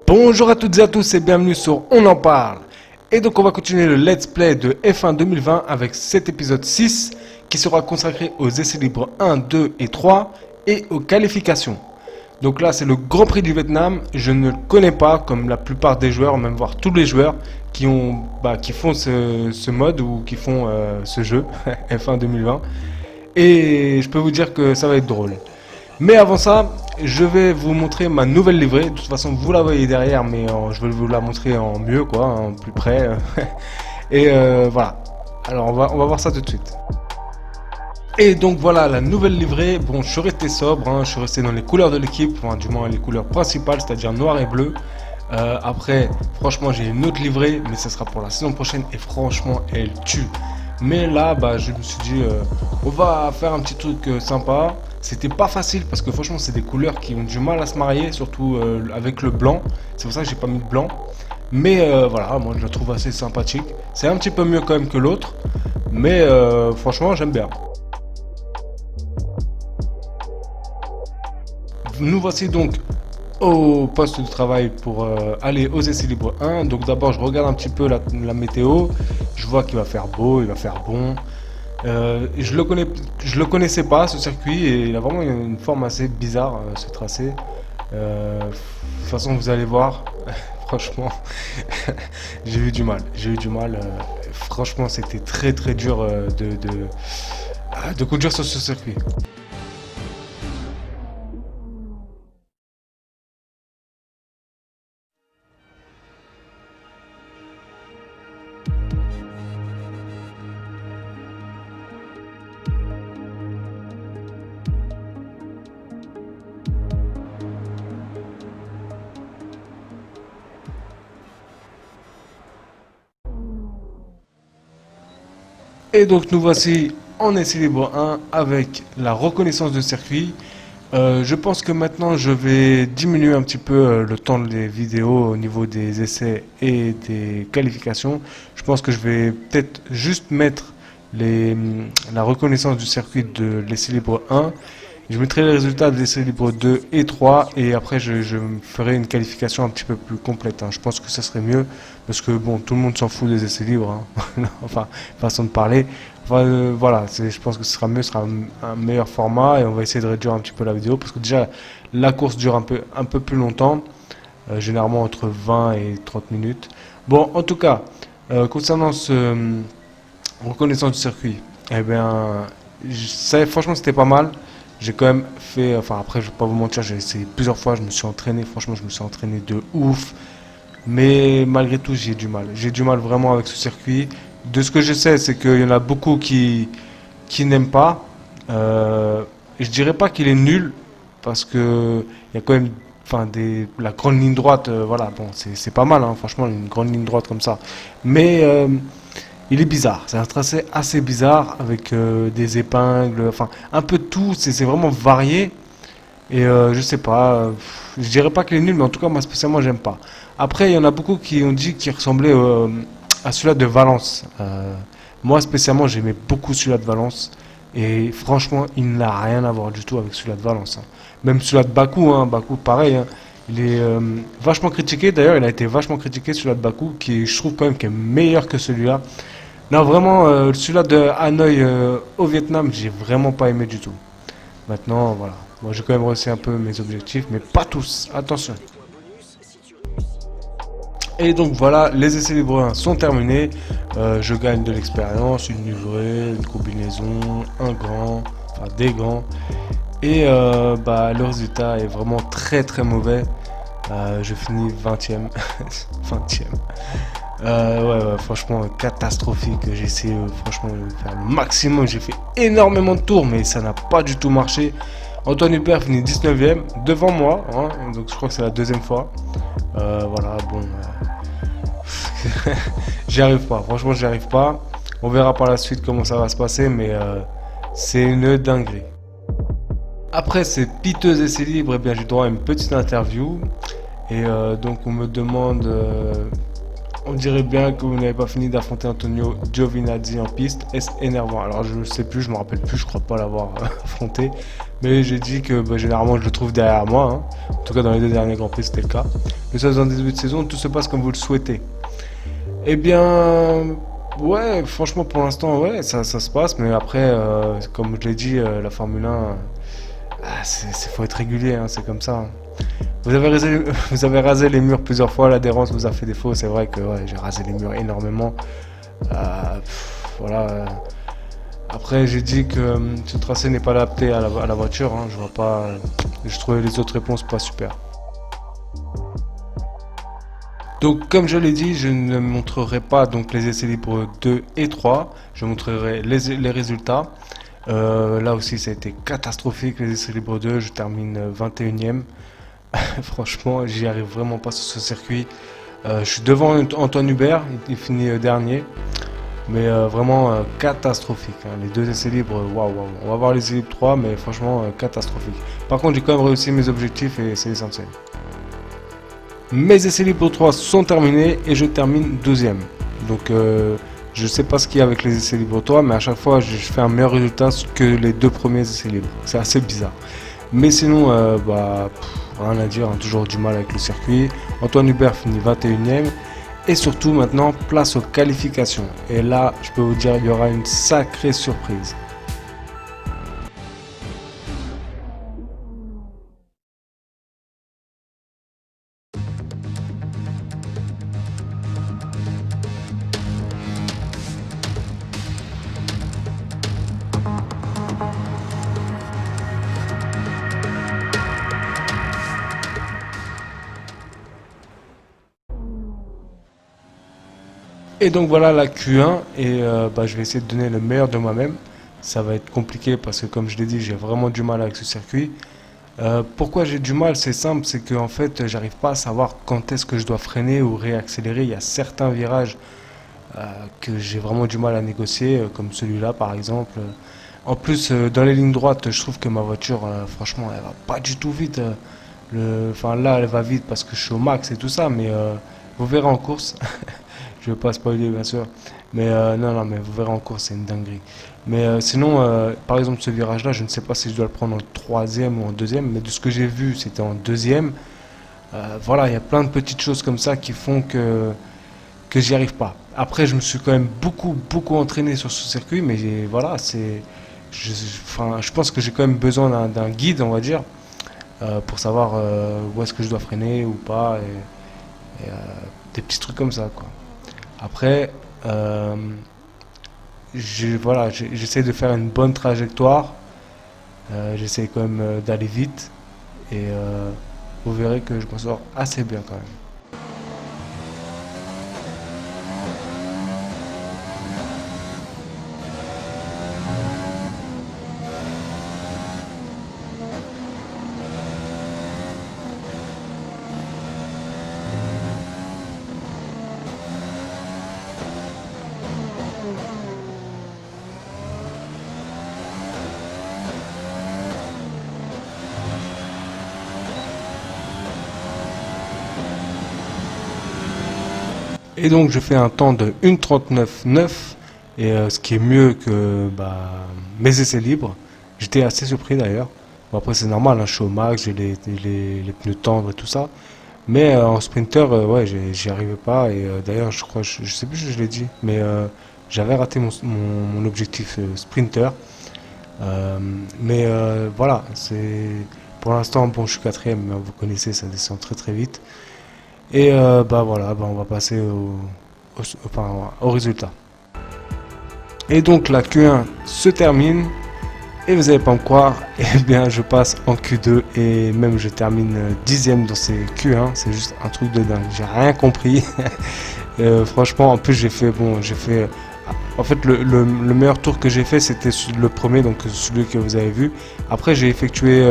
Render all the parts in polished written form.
Bonjour à toutes et à tous et bienvenue sur On en parle. Et donc on va continuer le let's play de F1 2020 avec cet épisode 6 qui sera consacré aux essais libres 1, 2 et 3 et aux qualifications. Donc là c'est le Grand Prix du Vietnam, je ne le connais pas comme la plupart des joueurs, même voire tous les joueurs qui font ce mode ou qui font ce jeu F1 2020. Et je peux vous dire que ça va être drôle. Mais avant ça, je vais vous montrer ma nouvelle livrée. De toute façon, vous la voyez derrière, mais je vais vous la montrer en mieux, quoi, en plus près. Et voilà. Alors, on va voir ça tout de suite. Et donc voilà, la nouvelle livrée. Bon, je suis resté sobre, hein, je suis resté dans les couleurs de l'équipe, enfin, du moins les couleurs principales, c'est-à-dire noir et bleu. Après, franchement, j'ai une autre livrée, mais ça sera pour la saison prochaine. Et franchement, elle tue. Mais là, je me suis dit, on va faire un petit truc sympa. C'était pas facile parce que franchement, c'est des couleurs qui ont du mal à se marier, surtout avec le blanc. C'est pour ça que j'ai pas mis de blanc. Mais voilà, moi je la trouve assez sympathique. C'est un petit peu mieux quand même que l'autre. Mais franchement, j'aime bien. Nous voici donc au poste de travail pour aller aux essais libres 1. Donc d'abord, je regarde un petit peu la météo. Je vois qu'il va faire beau, il va faire bon. Je le connaissais pas ce circuit et il a vraiment une forme assez bizarre ce tracé. De toute façon vous allez voir, franchement, j'ai eu du mal. Franchement c'était très très dur de conduire sur ce circuit. Et donc nous voici en essai libre 1 avec la reconnaissance de circuit. Je pense que maintenant je vais diminuer un petit peu le temps des vidéos au niveau des essais et des qualifications. Je pense que je vais peut-être juste mettre la reconnaissance du circuit de l'essai libre 1. Je mettrai les résultats de l'essai libre 2 et 3 et après je ferai une qualification un petit peu plus complète, hein. Je pense que ça serait mieux parce que bon, tout le monde s'en fout des essais libres, hein. Enfin, façon de parler. Enfin, voilà, je pense que ce sera mieux, ce sera un meilleur format et on va essayer de réduire un petit peu la vidéo parce que déjà la course dure un peu plus longtemps, généralement entre 20 et 30 minutes. Bon, en tout cas, concernant reconnaissance du circuit, eh bien, franchement c'était pas mal. J'ai quand même fait, enfin après je vais pas vous mentir, j'ai essayé plusieurs fois, je me suis entraîné, franchement je me suis entraîné de ouf. Mais malgré tout j'ai du mal. J'ai du mal vraiment avec ce circuit. De ce que je sais, c'est qu'il y en a beaucoup qui n'aiment pas. Et je dirais pas qu'il est nul, parce que il y a quand même enfin, la grande ligne droite, voilà, bon c'est pas mal, hein, franchement une grande ligne droite comme ça. Mais il est bizarre, c'est un tracé assez bizarre avec des épingles, enfin un peu de tout, c'est vraiment varié. Et je sais pas, je dirais pas qu'il est nul, mais en tout cas moi spécialement j'aime pas. Après il y en a beaucoup qui ont dit qu'il ressemblait à celui-là de Valence. Moi spécialement j'aimais beaucoup celui-là de Valence. Et franchement il n'a rien à voir du tout avec celui-là de Valence, hein. Même celui-là de Bakou, hein, Bakou pareil, hein. Il est vachement critiqué, d'ailleurs il a été vachement critiqué celui-là de Bakou, qui je trouve quand même qui est meilleur que celui-là. Non, vraiment, celui-là de Hanoï au Vietnam, j'ai vraiment pas aimé du tout. Maintenant, voilà. Moi, j'ai quand même réussi un peu mes objectifs, mais pas tous. Attention. Et donc voilà, les essais libres 1 sont terminés. Je gagne de l'expérience, une livrée, une combinaison, un gant, enfin des gants. Et le résultat est vraiment très très mauvais. Je finis 20e. 20e. Ouais, franchement, catastrophique. J'ai essayé, franchement, de faire le maximum. J'ai fait énormément de tours, mais ça n'a pas du tout marché. Antoine Hubert finit 19e devant moi, hein, donc je crois que c'est la deuxième fois. Voilà, bon. J'y arrive pas, franchement, j'y arrive pas. On verra par la suite comment ça va se passer, mais c'est une dinguerie. Après ces piteux essais libres, eh bien, j'ai droit à une petite interview. Et donc, on me demande On dirait bien que vous n'avez pas fini d'affronter Antonio Giovinazzi en piste. Est-ce énervant? Alors je ne sais plus, je me rappelle plus, je crois pas l'avoir affronté. Mais j'ai dit que bah, généralement je le trouve derrière moi, hein. En tout cas dans les deux derniers Grands Prix c'était le cas. Mais ça dans le début de saison, tout se passe comme vous le souhaitez. Eh bien, ouais, franchement pour l'instant, ouais, ça se passe. Mais après, comme je l'ai dit, la Formule 1, faut être régulier, hein, c'est comme ça, hein. Vous avez rasé les murs plusieurs fois, l'adhérence vous a fait défaut. C'est vrai que ouais, j'ai rasé les murs énormément. Voilà. Après, j'ai dit que ce tracé n'est pas adapté à la voiture, hein. Je vois pas. Je trouvais les autres réponses pas super. Donc, comme je l'ai dit, je ne montrerai pas donc les essais libres 2 et 3. Je montrerai les résultats. Là aussi, ça a été catastrophique. Les essais libres 2, je termine 21e. Franchement, j'y arrive vraiment pas sur ce circuit. Je suis devant Antoine Hubert, il finit dernier. Mais vraiment catastrophique, hein. Les deux essais libres, waouh, waouh. On va voir les essais libres 3, mais franchement catastrophique. Par contre, j'ai quand même réussi mes objectifs et c'est l'essentiel. Mes essais libres 3 sont terminés et je termine 12e. Donc je sais pas ce qu'il y a avec les essais libres 3, mais à chaque fois je fais un meilleur résultat que les deux premiers essais libres. C'est assez bizarre. Mais sinon, rien à dire, hein, toujours du mal avec le circuit. Antoine Hubert finit 21e. Et surtout maintenant, place aux qualifications. Et là, je peux vous dire, il y aura une sacrée surprise. Et donc voilà la Q1 et je vais essayer de donner le meilleur de moi-même. Ça va être compliqué parce que comme je l'ai dit, j'ai vraiment du mal avec ce circuit. Pourquoi j'ai du mal? C'est simple, c'est que en fait, j'arrive pas à savoir quand est-ce que je dois freiner ou réaccélérer. Il y a certains virages que j'ai vraiment du mal à négocier, comme celui-là par exemple. En plus, dans les lignes droites, je trouve que ma voiture, franchement, elle va pas du tout vite. Enfin là, elle va vite parce que je suis au max et tout ça, mais vous verrez en course. Je veux pas spoiler bien sûr, mais non, non, mais vous verrez en course, c'est une dinguerie. Mais sinon, par exemple, ce virage-là, je ne sais pas si je dois le prendre en troisième ou en deuxième, mais de ce que j'ai vu, c'était en deuxième. Voilà, il y a plein de petites choses comme ça qui font que j'y arrive pas. Après, je me suis quand même beaucoup entraîné sur ce circuit, mais voilà, enfin, je pense que j'ai quand même besoin d'un guide, on va dire, pour savoir où est-ce que je dois freiner ou pas, et des petits trucs comme ça, quoi. Après, voilà, j'essaie de faire une bonne trajectoire, j'essaie quand même d'aller vite, et vous verrez que je m'en sors assez bien quand même. Et donc je fais un temps de 1:39,9 et ce qui est mieux que mes essais libres. J'étais assez surpris d'ailleurs. Bon, après c'est normal, hein, je suis au max, j'ai les pneus tendres et tout ça. Mais en sprinter, ouais, j'y arrivais pas. Et d'ailleurs, je crois, je sais plus si je l'ai dit, mais j'avais raté mon objectif sprinter. Euh, mais voilà, c'est pour l'instant, bon, je suis quatrième, mais vous connaissez, ça descend très très vite. Et voilà, on va passer au résultat. Et donc la Q1 se termine. Et vous n'allez pas me croire, eh bien je passe en Q2 et même je termine 10e dans ces Q1. C'est juste un truc de dingue. J'ai rien compris. Franchement, en plus en fait, le meilleur tour que j'ai fait, c'était le premier, donc celui que vous avez vu. Après, j'ai effectué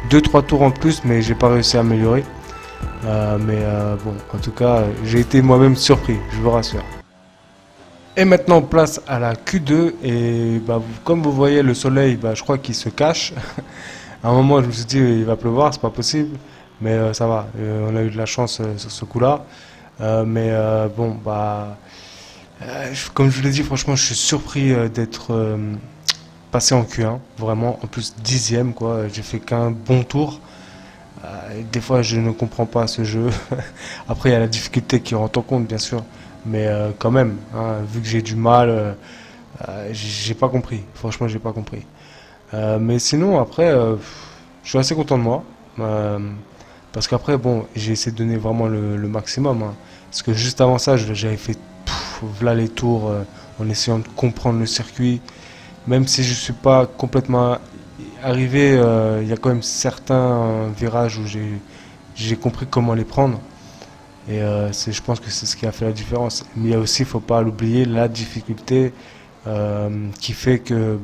2-3 tours en plus, mais j'ai pas réussi à améliorer. Bon, en tout cas, j'ai été moi-même surpris, je vous rassure. Et maintenant, place à la Q2. Et comme vous voyez, le soleil, je crois qu'il se cache. À un moment, je me suis dit, il va pleuvoir, c'est pas possible. Mais ça va, on a eu de la chance sur ce coup-là. Bon, bah, comme je vous l'ai dit, franchement, je suis surpris d'être passé en Q1. Vraiment, en plus, dixième, quoi. J'ai fait qu'un bon tour. Des fois, je ne comprends pas ce jeu. Après, il y a la difficulté qui rentre en compte, bien sûr. Mais quand même, hein, vu que j'ai du mal, j'ai pas compris. Franchement, j'ai pas compris. Mais sinon, après, je suis assez content de moi. Euh, Parce qu'après, bon, j'ai essayé de donner vraiment le maximum, hein. Parce que juste avant ça, j'avais fait voilà les tours en essayant de comprendre le circuit. Même si je ne suis pas complètement arrivé, il y a quand même certains virages où j'ai compris comment les prendre. Et je pense que c'est ce qui a fait la différence. Mais il y a aussi, il ne faut pas l'oublier, la difficulté qui fait que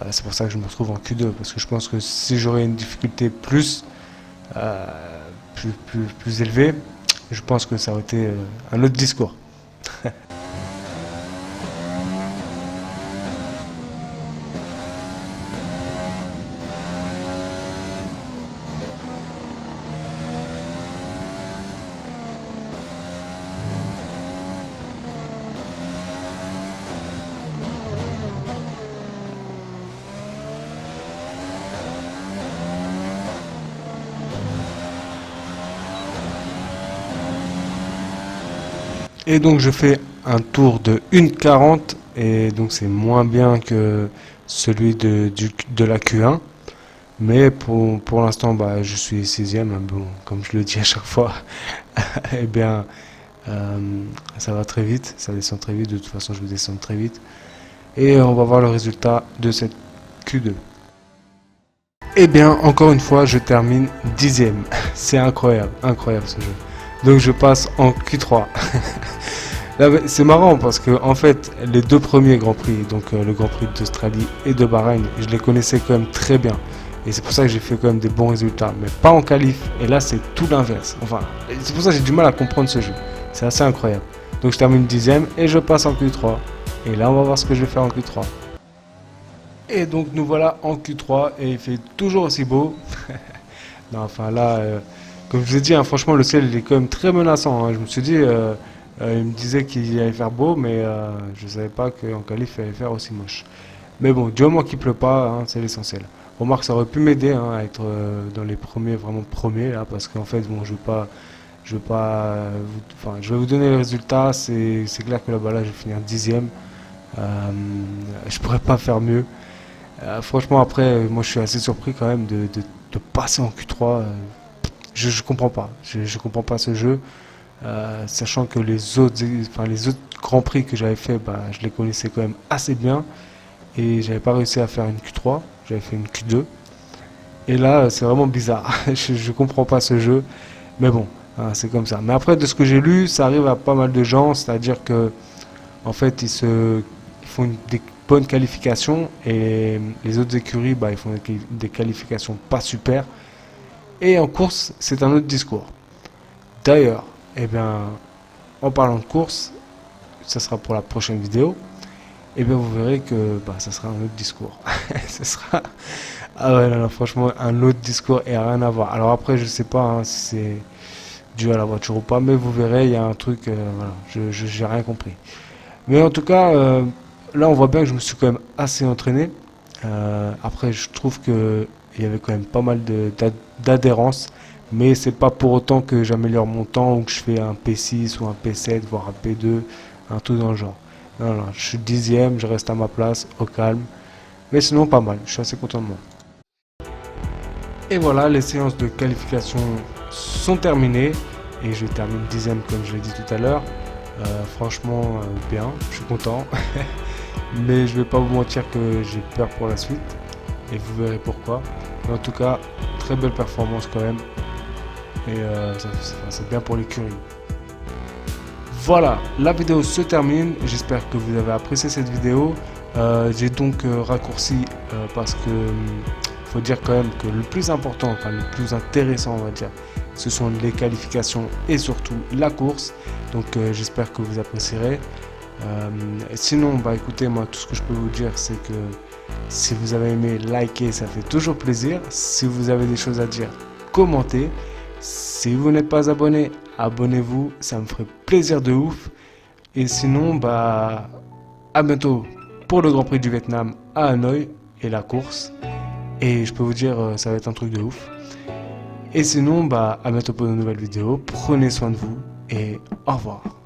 c'est pour ça que je me retrouve en Q2. Parce que je pense que si j'aurais une difficulté euh, plus élevée, je pense que ça aurait été un autre discours. Et donc je fais un tour de 1,40 et donc c'est moins bien que celui de la Q1. Mais pour l'instant, bah, je suis sixième, hein. Bon, comme je le dis à chaque fois, eh bien, ça va très vite, ça descend très vite. De toute façon, je vais descendre très vite. Et on va voir le résultat de cette Q2. Eh bien, encore une fois, je termine dixième. C'est incroyable, incroyable ce jeu. Donc je passe en Q3. C'est marrant parce que en fait, les deux premiers Grands Prix, donc le Grand Prix d'Australie et de Bahreïn, je les connaissais quand même très bien. Et c'est pour ça que j'ai fait quand même des bons résultats, mais pas en qualif. Et là, c'est tout l'inverse. Enfin, c'est pour ça que j'ai du mal à comprendre ce jeu. C'est assez incroyable. Donc je termine dixième et je passe en Q3. Et là, on va voir ce que je vais faire en Q3. Et donc nous voilà en Q3 et il fait toujours aussi beau. Non, enfin là, comme je vous ai dit, hein, franchement, le ciel il est quand même très menaçant, hein. Je me suis dit, il me disait qu'il allait faire beau, mais je ne savais pas qu'en qualif il allait faire aussi moche. Mais bon, du moment qu'il pleut pas, hein, c'est l'essentiel. Remarque, ça aurait pu m'aider, hein, à être dans les premiers, vraiment premiers là, parce qu'en fait, bon, je veux pas, enfin, je vais vous donner les résultats. C'est clair que là-bas, là, je vais finir dixième. Euh, je pourrais pas faire mieux. Franchement, après, moi, je suis assez surpris quand même de passer en Q3. Je comprends pas. Je comprends pas ce jeu. Sachant que les autres grands prix que j'avais fait, bah, je les connaissais quand même assez bien et j'avais pas réussi à faire une Q3, j'avais fait une Q2. Et là, c'est vraiment bizarre. Je comprends pas ce jeu, mais bon, hein, c'est comme ça. Mais après, de ce que j'ai lu, ça arrive à pas mal de gens, c'est-à-dire que en fait, ils font des bonnes qualifications et les autres écuries, bah, ils font des qualifications pas super. Et en course, c'est un autre discours. D'ailleurs, eh bien, en parlant de course, ça sera pour la prochaine vidéo. Et bien, vous verrez que bah, ça sera un autre discours. Ce sera, ah ouais, non, non, franchement, un autre discours et rien à voir. Alors après, je sais pas, hein, si c'est dû à la voiture ou pas, mais vous verrez, il y a un truc, voilà, j'ai rien compris. Mais en tout cas, là, on voit bien que je me suis quand même assez entraîné. Après, je trouve que il y avait quand même pas mal d'adhérence, mais c'est pas pour autant que j'améliore mon temps ou que je fais un P6 ou un P7, voire un P2, un truc dans le genre. Non, non, je suis dixième, je reste à ma place, au calme. Mais sinon, pas mal, je suis assez content de moi. Et voilà, les séances de qualification sont terminées. Et je termine dixième, comme je l'ai dit tout à l'heure. Franchement, bien, je suis content. Mais je vais pas vous mentir que j'ai peur pour la suite. Et vous verrez pourquoi. Mais en tout cas, très belle performance quand même. Et c'est bien pour l'écurie. Voilà, la vidéo se termine. J'espère que vous avez apprécié cette vidéo. J'ai donc raccourci parce que faut dire quand même que le plus important, enfin le plus intéressant, on va dire, ce sont les qualifications et surtout la course. Donc j'espère que vous apprécierez. Sinon, bah écoutez, moi tout ce que je peux vous dire, c'est que si vous avez aimé, likez, ça fait toujours plaisir. Si vous avez des choses à dire, commentez. Si vous n'êtes pas abonné, abonnez-vous, ça me ferait plaisir de ouf. Et sinon, bah, à bientôt pour le Grand Prix du Vietnam à Hanoï et la course. Et je peux vous dire, ça va être un truc de ouf. Et sinon, bah, à bientôt pour de nouvelles vidéos. Prenez soin de vous et au revoir.